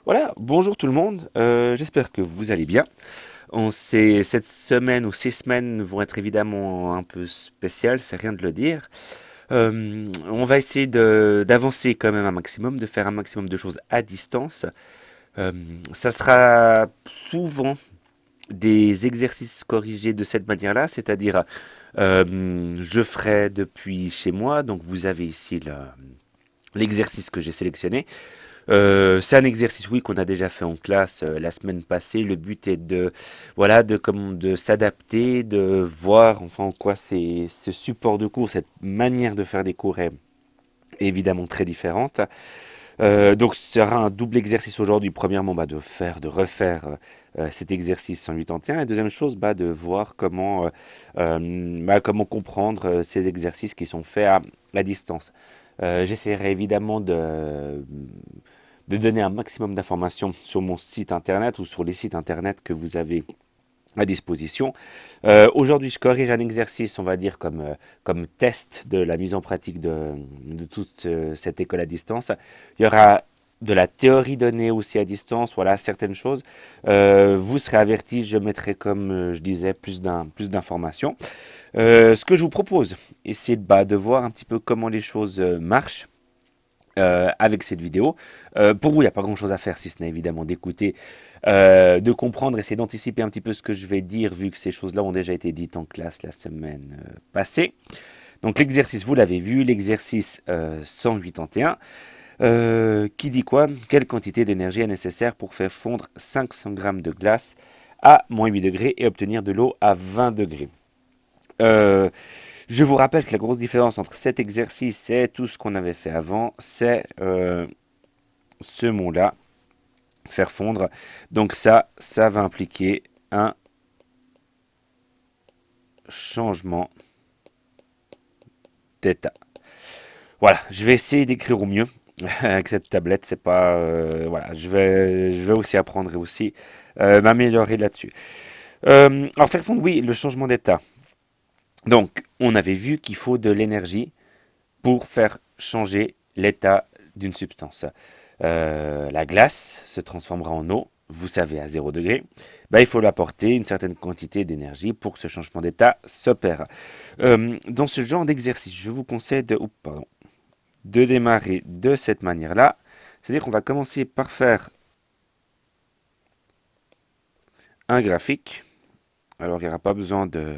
Voilà, bonjour tout le monde, j'espère que vous allez bien. Cette semaine ou ces semaines vont être évidemment un peu spéciales, c'est rien de le dire. On va essayer d'avancer quand même un maximum, de faire un maximum de choses à distance. Euh, Ça sera souvent des exercices corrigés de cette manière-là, c'est-à-dire je ferai depuis chez moi, donc vous avez ici l'exercice que j'ai sélectionné. C'est un exercice, oui, qu'on a déjà fait en classe la semaine passée. Le but est voilà, de s'adapter, de voir, enfin, en quoi ce support de cours, cette manière de faire des cours est évidemment très différente. Donc, ce sera un double exercice aujourd'hui. Premièrement, de refaire cet exercice 181. Et deuxième chose, de voir comment comprendre ces exercices qui sont faits à distance. J'essaierai évidemment de donner un maximum d'informations sur mon site internet ou sur les sites internet que vous avez à disposition. Aujourd'hui, je corrige un exercice, on va dire, comme test de la mise en pratique de toute cette école à distance. Il y aura de la théorie donnée aussi à distance, voilà, certaines choses. Vous serez avertis, je mettrai, comme je disais, plus d'informations. Ce que je vous propose, c'est de voir un petit peu comment les choses marchent avec cette vidéo. Pour vous, il n'y a pas grand-chose à faire si ce n'est évidemment d'écouter, de comprendre, essayer d'anticiper un petit peu ce que je vais dire, vu que ces choses-là ont déjà été dites en classe la semaine passée. Donc l'exercice, vous l'avez vu, l'exercice 181, qui dit quoi? Quelle quantité d'énergie est nécessaire pour faire fondre 500 grammes de glace à moins 8 degrés et obtenir de l'eau à 20 degrés? Euh, je vous rappelle que la grosse différence entre cet exercice et tout ce qu'on avait fait avant, c'est ce mot-là, faire fondre. Donc ça va impliquer un changement d'état. Voilà, je vais essayer d'écrire au mieux avec cette tablette. C'est pas voilà, je vais aussi apprendre et aussi m'améliorer là-dessus. Alors faire fondre, oui, le changement d'état. Donc on avait vu qu'il faut de l'énergie pour faire changer l'état d'une substance. La glace se transformera en eau, vous savez, à 0 degré. Il faut l'apporter une certaine quantité d'énergie pour que ce changement d'état s'opère. Dans ce genre d'exercice, je vous conseille de démarrer de cette manière-là. C'est-à-dire qu'on va commencer par faire un graphique. Alors, il n'y aura pas besoin de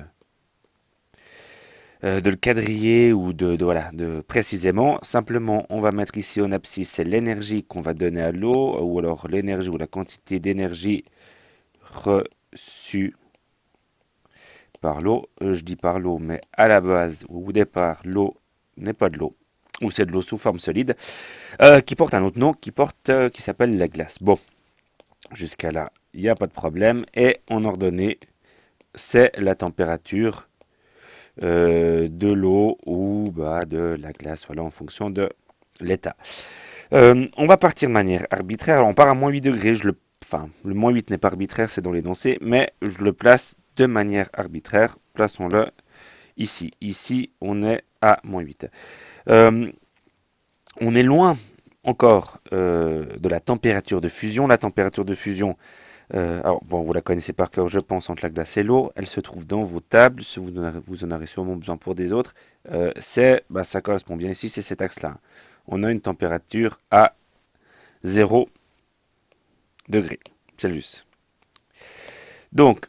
le quadriller ou voilà, de précisément. Simplement, on va mettre ici en abscisse c'est l'énergie qu'on va donner à l'eau, ou alors l'énergie ou la quantité d'énergie reçue par l'eau. Je dis par l'eau, mais à la base, ou au départ, l'eau n'est pas de l'eau, ou c'est de l'eau sous forme solide, qui porte un autre nom, qui s'appelle la glace. Bon, jusqu'à là, il n'y a pas de problème. Et en ordonnée, c'est la température de l'eau ou de la glace, voilà, en fonction de l'état. On va partir de manière arbitraire. Alors, on part à moins 8 degrés. Enfin, le moins 8 n'est pas arbitraire, c'est dans l'énoncé, mais je le place de manière arbitraire. Plaçons-le ici. Ici, on est à moins 8. Euh, on est loin encore de la température de fusion. La température de fusion, alors, bon, vous la connaissez par cœur, je pense, entre la glace et l'eau. Elle se trouve dans vos tables. Si vous en aurez sûrement besoin pour des autres. Ça correspond bien ici, c'est cet axe-là. On a une température à 0 degrés Celsius. Donc,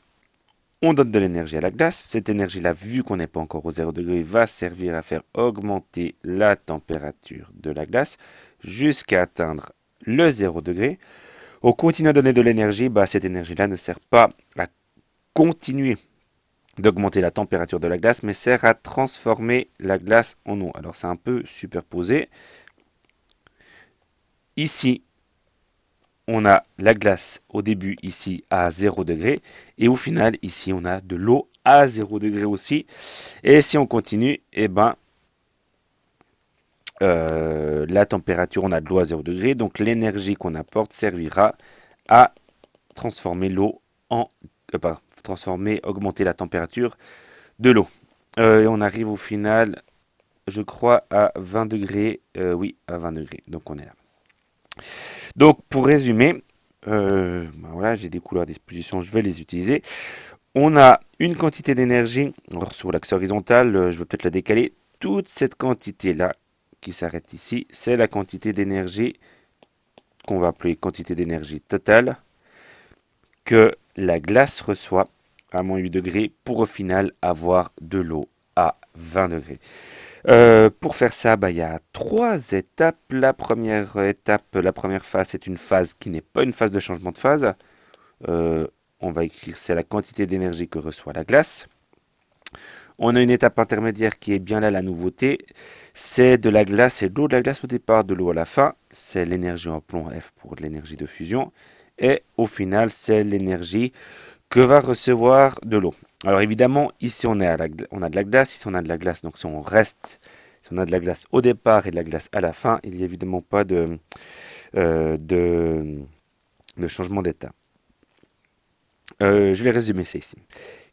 on donne de l'énergie à la glace. Cette énergie-là, vu qu'on n'est pas encore au 0 degré, va servir à faire augmenter la température de la glace jusqu'à atteindre le 0 degré. On continue à donner de l'énergie, cette énergie-là ne sert pas à continuer d'augmenter la température de la glace, mais sert à transformer la glace en eau. Alors c'est un peu superposé. Ici, on a la glace au début ici à 0 degré et au final ici on a de l'eau à 0 degré aussi. Et si on continue, la température, on a de l'eau à 0 degré, donc l'énergie qu'on apporte servira à transformer l'eau augmenter la température de l'eau. Et on arrive au final, je crois, à 20 degrés. Oui, à 20 degrés. Donc on est là. Donc pour résumer, Voilà, j'ai des couleurs à disposition, je vais les utiliser. On a une quantité d'énergie, alors sur l'axe horizontal, je vais peut-être la décaler. Toute cette quantité-là qui s'arrête ici, c'est la quantité d'énergie qu'on va appeler quantité d'énergie totale que la glace reçoit à moins 8 degrés pour au final avoir de l'eau à 20 degrés. Pour faire ça, il y a trois étapes. La première étape, la première phase, c'est une phase qui n'est pas une phase de changement de phase. Euh, on va écrire c'est la quantité d'énergie que reçoit la glace. On a une étape intermédiaire qui est bien là la nouveauté. C'est de la glace et de l'eau. De la glace au départ, de l'eau à la fin. C'est l'énergie en plomb F pour l'énergie de fusion. Et au final, c'est l'énergie que va recevoir de l'eau. Alors évidemment, ici on a de la glace, ici on a de la glace, donc si on reste, si on a de la glace au départ et de la glace à la fin, il n'y a évidemment pas euh, de, de changement d'état. Je vais résumer ça ici.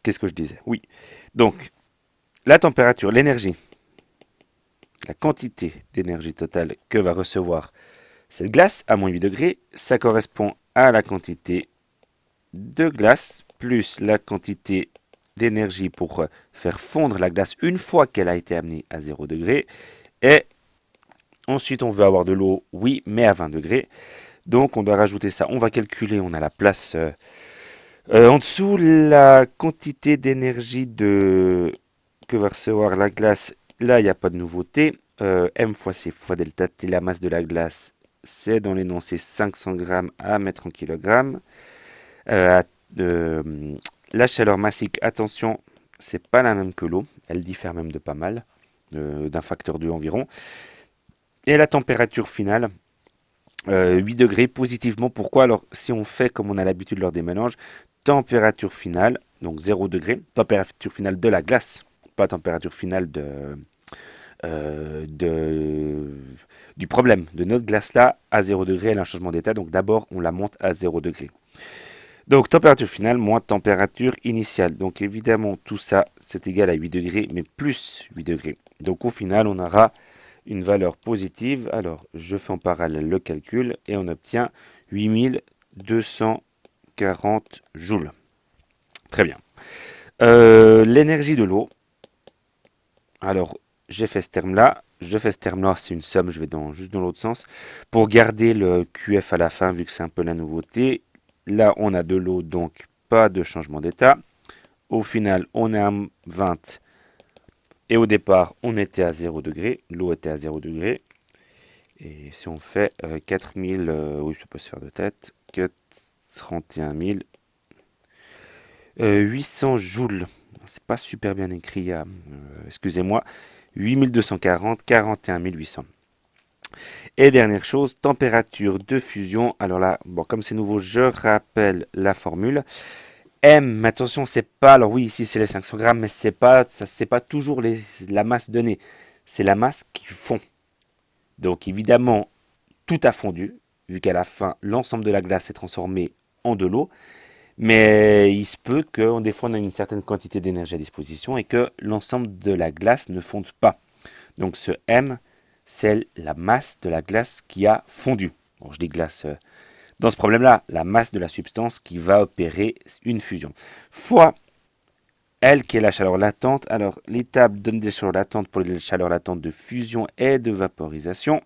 Qu'est-ce que je disais? Oui. Donc, la température, l'énergie, la quantité d'énergie totale que va recevoir cette glace à moins 8 degrés, ça correspond à la quantité de glace plus la quantité d'énergie pour faire fondre la glace une fois qu'elle a été amenée à 0 degré. Et ensuite, on veut avoir de l'eau, oui, mais à 20 degrés. Donc, on doit rajouter ça. On va calculer, on a la place en dessous, la quantité d'énergie que va recevoir la glace. Là, il n'y a pas de nouveauté. M fois C fois delta T, la masse de la glace, c'est dans l'énoncé 500 grammes à mettre en kilogrammes. Euh, la chaleur massique, attention, c'est pas la même que l'eau. Elle diffère même de pas mal, d'un facteur 2 environ. Et la température finale, 8 degrés positivement. Pourquoi? Alors, si on fait comme on a l'habitude lors des mélanges, température finale, donc 0 degré, température finale de la glace, pas température finale du problème de notre glace là à 0 degré, elle a un changement d'état, donc d'abord on la monte à 0 degré. Donc température finale moins température initiale. Donc évidemment tout ça c'est égal à 8 degrés mais plus 8 degrés. Donc au final on aura une valeur positive. Alors je fais en parallèle le calcul et on obtient 8240 joules. Très bien. L'énergie de l'eau. Alors j'ai fait ce terme-là. Je fais ce terme-là, c'est une somme, je vais juste dans l'autre sens. Pour garder le QF à la fin, vu que c'est un peu la nouveauté. Là, on a de l'eau, donc pas de changement d'état. Au final, on est à 20. Et au départ, on était à 0 degré. L'eau était à 0 degré. Et si on fait 4000, oui, ça peut se faire de tête. 31 800 joules. C'est pas super bien écrit, excusez-moi. 8240, 41 800. Et dernière chose, température de fusion. Alors là, bon, comme c'est nouveau, je rappelle la formule. M, attention, c'est pas, alors oui, ici c'est les 500 grammes, mais c'est pas toujours la masse donnée. C'est la masse qui fond. Donc évidemment, tout a fondu, vu qu'à la fin, l'ensemble de la glace est transformé en de l'eau. Mais il se peut que, des fois, on a une certaine quantité d'énergie à disposition et que l'ensemble de la glace ne fonde pas. Donc ce M, c'est la masse de la glace qui a fondu. Bon, je dis glace dans ce problème-là, la masse de la substance qui va opérer une fusion. Fois L qui est la chaleur latente. Alors l'étape donne des chaleurs latentes pour les chaleurs latentes de fusion et de vaporisation.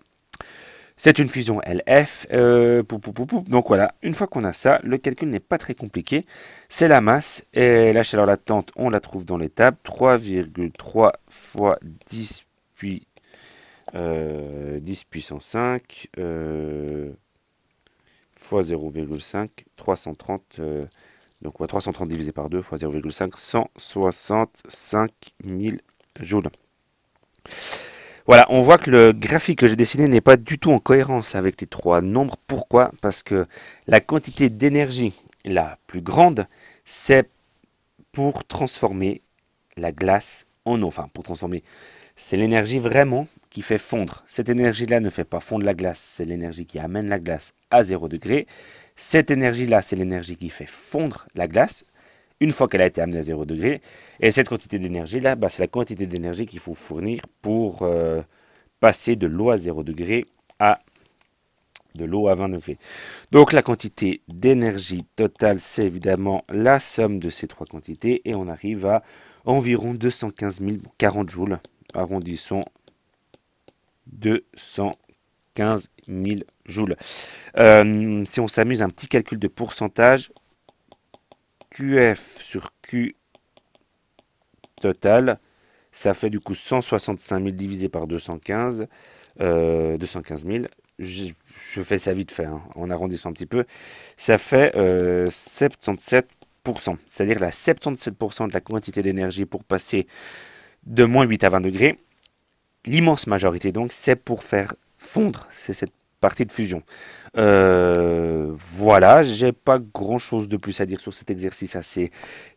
C'est une fusion LF. Donc voilà, une fois qu'on a ça, le calcul n'est pas très compliqué. C'est la masse et la chaleur latente, on la trouve dans l'étape. 3,3 fois 10 puis 10 puissance 5 fois 0,5, 330, donc 330 divisé par 2 fois 0,5, 165 000 joules. Voilà, on voit que le graphique que j'ai dessiné n'est pas du tout en cohérence avec les trois nombres. Pourquoi? Parce que la quantité d'énergie la plus grande, c'est pour transformer la glace en eau. Enfin, pour transformer, c'est l'énergie vraiment qui fait fondre. Cette énergie-là ne fait pas fondre la glace, c'est l'énergie qui amène la glace à 0 degré. Cette énergie-là, c'est l'énergie qui fait fondre la glace une fois qu'elle a été amenée à 0 degré. Et cette quantité d'énergie-là, c'est la quantité d'énergie qu'il faut fournir pour passer de l'eau à 0 degré à de l'eau à 20 degrés. Donc la quantité d'énergie totale, c'est évidemment la somme de ces trois quantités et on arrive à environ 215 040 joules. Arrondissons 215 000 joules. Si on s'amuse, un petit calcul de pourcentage, QF sur Q total, ça fait du coup 165 000 divisé par 215, 215 000. Je fais ça vite fait, hein, en arrondissant un petit peu. Ça fait 77%. C'est-à-dire la 77% de la quantité d'énergie pour passer de moins 8 à 20 degrés. L'immense majorité, donc, c'est pour faire fondre. C'est cette partie de fusion. Voilà, j'ai pas grand-chose de plus à dire sur cet exercice assez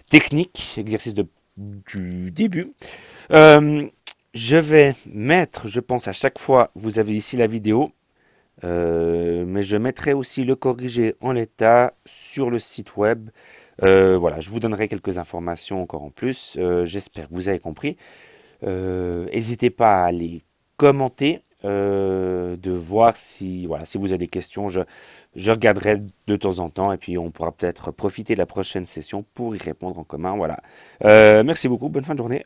technique, exercice du début. Euh, je vais mettre, je pense à chaque fois, vous avez ici la vidéo, mais je mettrai aussi le corrigé en l'état sur le site web. Voilà, je vous donnerai quelques informations encore en plus. J'espère que vous avez compris. N'hésitez pas à les commenter, de voir si, voilà, si vous avez des questions. Je regarderai de temps en temps et puis on pourra peut-être profiter de la prochaine session pour y répondre en commun. Voilà. Merci beaucoup. Bonne fin de journée.